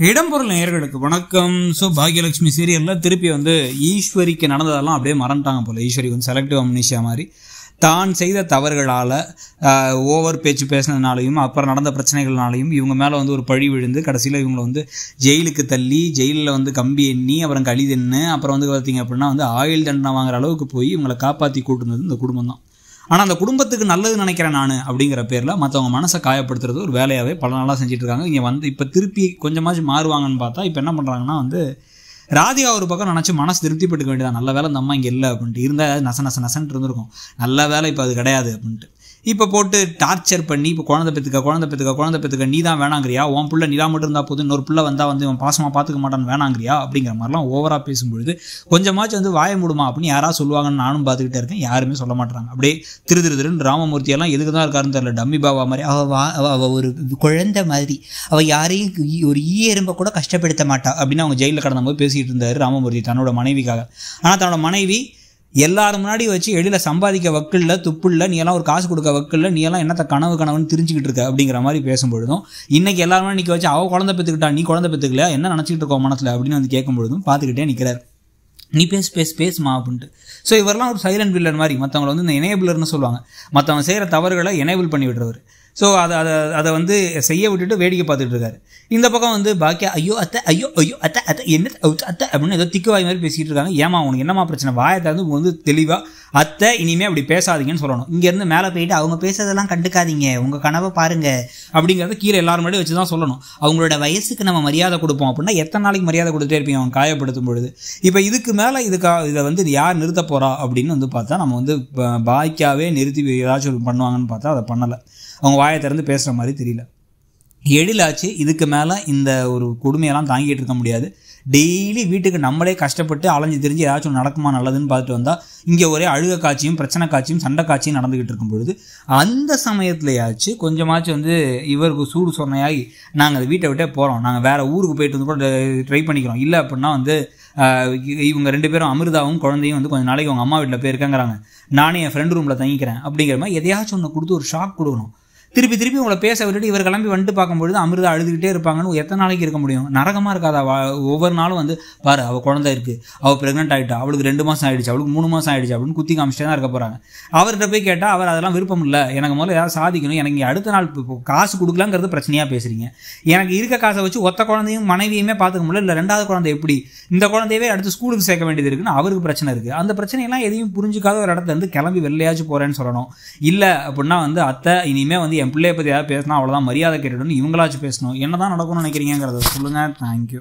இடம்பொருள் நேயர்களுக்கு வணக்கம். ஸோ பாக்யலட்சுமி சீரியலில் திருப்பி ஈஸ்வரிக்கு நடந்ததெல்லாம் அப்படியே மறந்துட்டாங்க போல. ஈஸ்வரி செலக்டிவ் அம்னீஷியா மாதிரி தான் செய்த தவறுகளால் ஓவர் பேச்சு பேசினதுனாலையும் அப்புறம் நடந்த பிரச்சனைகள்னாலையும் இவங்க மேலே ஒரு பழி விழுந்து கடைசியில் இவங்களை ஜெயிலுக்கு தள்ளி ஜெயிலில் கம்பி எண்ணி அப்புறம் களி தின்னு அப்புறம் பார்த்திங்க அப்படின்னா ஆயுள் தண்டனை வாங்குற அளவுக்கு போய் இவங்களை காப்பாற்றி கூட்டுனது இந்த குடும்பம் தான். ஆனால் அந்த குடும்பத்துக்கு நல்லது நினைக்கிறேன் நான் அப்படிங்கிற பேரில் மற்றவங்க மனசை காயப்படுத்துறது ஒரு வேலையாகவே பல நாளாக செஞ்சுட்டு இருக்காங்க. இங்கே இப்போ திருப்பி கொஞ்சமாச்சும் மாறுவாங்கன்னு பார்த்தா இப்போ என்ன பண்ணுறாங்கன்னா ராதிகா ஒரு பக்கம் நினச்சி மனசு திருப்திப்பட்டுக்க வேண்டியதான். நல்ல வேலை இந்த அம்மா இங்கே இல்லை அப்படின்ட்டு இருந்தால் நசன்ட்டு இருந்திருக்கும். நல்ல வேலை இப்போ அது கிடையாது அப்படின்ட்டு இப்போ போட்டு டார்ச்சர் பண்ணி இப்போ குழந்தை பெற்றுக்க நீ தான் வேணாங்கிறியா, உன் பிள்ளை நிலா மட்டும் இருந்தால் போதும், இன்னொரு பிள்ளை வந்தால் இவன் பாசமாக பார்த்துக்க மாட்டான்னு வேணாங்கிறியா அப்படிங்கிற மாதிரிலாம் ஓவராக பேசும்பொழுது கொஞ்சமாச்சும் வாய மூடுமா அப்படின்னு யாராவது சொல்லுவாங்கன்னு நானும் பார்த்துக்கிட்டே இருக்கேன். யாருமே சொல்ல மாட்டாங்க. அப்படியே திருன்னு ராமமூர்த்தியெல்லாம் எதுக்கு தான் இருக்காருன்னு தெரியல. டம்மி பாபா மாதிரி அவள் ஒரு குழந்தை மாதிரி, அவள் யாரையும் ஒரு எறும்பை கூட கஷ்டப்படுத்த மாட்டா அப்படின்னு அவங்க ஜெயிலில் கடந்த போது பேசிகிட்டு இருந்தார் ராமமூர்த்தி தன்னோட மனைவிக்காக. ஆனால் தன்னோட மனைவி எல்லாரும் முன்னாடி வச்சு எளியில் சம்பாதிக்க வக்கில்ல துப்புல்ல, நீ எல்லாம் ஒரு காசு கொடுக்க வக்கில்ல, நீ எல்லாம் என்னத்த கனவுன்னு தெரிஞ்சுக்கிட்டு இருக்க அப்படிங்கிற மாதிரி பேசும்பொழுதும் இன்னைக்கு எல்லாருமே நிற்க வச்சு அவள் குழந்தை பெற்றுக்கிட்டா நீ குழந்தை பெற்றுக்கலையா, என்ன நினச்சிக்கிட்டு இருக்கோம் மனசில் அப்படின்னு கேட்கும்பொழுதும் பார்த்துக்கிட்டே நிற்கிறார். நீ பேசுமா அப்படின்ட்டு. ஸோ இவரெல்லாம் ஒரு சைலண்ட் வில்லன் மாதிரி மற்றவங்களை இந்த எனேபிளர்னு சொல்லுவாங்க. மற்றவங்க செய்கிற தவறுகளை எனேபிள் பண்ணி விடுறவர். ஸோ அதை செய்ய விட்டுட்டு வேடிக்கை பார்த்துட்டு இருக்காரு. இந்த பக்கம் பாக்கியா ஐயோ அத்தை என்ன அத்தை அப்படின்னு ஏதோ திக்குவாய் மாதிரி பேசிகிட்டு இருக்காங்க. ஏமா உனக்கு என்னமா பிரச்சனை, வாயத்தை தெளிவாக அத்தை இனிமே அப்படி பேசாதீங்கன்னு சொல்லணும். இங்கேருந்து மேலே போயிட்டு அவங்க பேசுறதெல்லாம் கண்டுக்காதீங்க, உங்கள் கனவை பாருங்க அப்படிங்கிறத கீழே எல்லாரும் முன்னாடி வச்சு தான் சொல்லணும். அவங்களோட வயசுக்கு நம்ம மரியாதை கொடுப்போம் அப்படின்னா எத்தனை நாளைக்கு மரியாதை கொடுத்துட்டே இருப்பீங்க அவங்க காயப்படுத்தும் பொழுது. இப்போ இதுக்கு மேலே இதை யார் நிறுத்த போகிறா அப்படின்னு பார்த்தா நம்ம பாக்கியாவே நிறுத்தி ஏதாச்சும் பண்ணுவாங்கன்னு பார்த்தா அதை பண்ணலை. அவங்க வாயை திறந்து பேசுகிற மாதிரி தெரியல. எழிலாச்சு இதுக்கு மேலே இந்த ஒரு கொடுமையெல்லாம் தாங்கிட்டு இருக்க முடியாது. டெய்லி வீட்டுக்கு நம்மளே கஷ்டப்பட்டு அலைஞ்சு தெரிஞ்சு ஏதாச்சும் நடக்குமா நல்லதுன்னு பார்த்துட்டு வந்தால் இங்கே ஒரே அழுக காட்சியும் பிரச்சனை காட்சியும் சண்டை காட்சியும் நடந்துக்கிட்டு இருக்கும் பொழுது அந்த சமயத்துலையாச்சு கொஞ்சமாச்சும் இவருக்கு சூடு சொன்னையாகி நாங்கள் அந்த வீட்டை விட்டே போகிறோம், நாங்கள் வேறு ஊருக்கு போயிட்டு கூட ட்ரை பண்ணிக்கிறோம், இல்லை அப்படின்னா இவங்க ரெண்டு பேரும் அமிர்தாவும் குழந்தையும் கொஞ்சம் நாளைக்கு அவங்க அம்மா வீட்டில் போயிருக்காங்கிறாங்க, நானே என் ஃப்ரெண்ட் ரூமில் தங்கிக்கிறேன் அப்படிங்கிற மாதிரி எதையாச்சும் ஒன்று கொடுத்து ஒரு ஷாக் கொடுக்கணும். திருப்பி உங்களை பேச விட்டுட்டு இவர் கிளம்பி பார்க்கும்பொழுது அமிர்தா அழுதுகிட்டே இருப்பாங்கன்னு எத்தனை நாளைக்கு இருக்க முடியும்? நரகமாக இருக்காதா? ஒவ்வொரு நாளும் பாரு அவள் குழந்தை இருக்குது, அவள் ப்ரெக்னென்ட் ஆகிட்டா, அவளுக்கு 2 மாதம் ஆகிடுச்சு, அவளுக்கு 3 மாதம் ஆகிடுச்சு அப்படின்னு குத்தி காமிச்சிட்டே தான் இருக்க போகிறாங்க. அவர்கிட்ட போய் கேட்டால் அவர் அதெல்லாம் விருப்பம் இல்லை, எனக்கு முதல்ல ஏதாவது சாதிக்கணும், எனக்கு அடுத்த நாள் காசு கொடுக்கலாங்கிறது பிரச்சனையாக பேசுகிறீங்க, எனக்கு இருக்க காசை வச்சு ஒத்த குழந்தையும் மனைவியுமே பார்த்துக்க முடியல, இல்லை 2வது குழந்தை எப்படி, இந்த குழந்தையவே அடுத்து ஸ்கூலுக்கு சேர்க்க வேண்டியது இருக்குன்னு அவருக்கு பிரச்சனை இருக்குது. அந்த பிரச்சனையெல்லாம் எதையும் புரிஞ்சுக்காத ஒரு இடத்துல கிளம்பி வெளிலையாச்சும் போகிறேன்னு சொல்லணும். இல்லை அப்படின்னா அத்தை இனிமேல் என் பிள்ளைய பற்றி ஏதாவது பேசினா அவ்வளோதான் மரியாதை கேட்டுன்னு இவங்களாச்சும் பேசணும். என்ன தான் நடக்கும்னு நினைக்கிறீங்கிறத சொல்லுங்கள். தேங்க்யூ.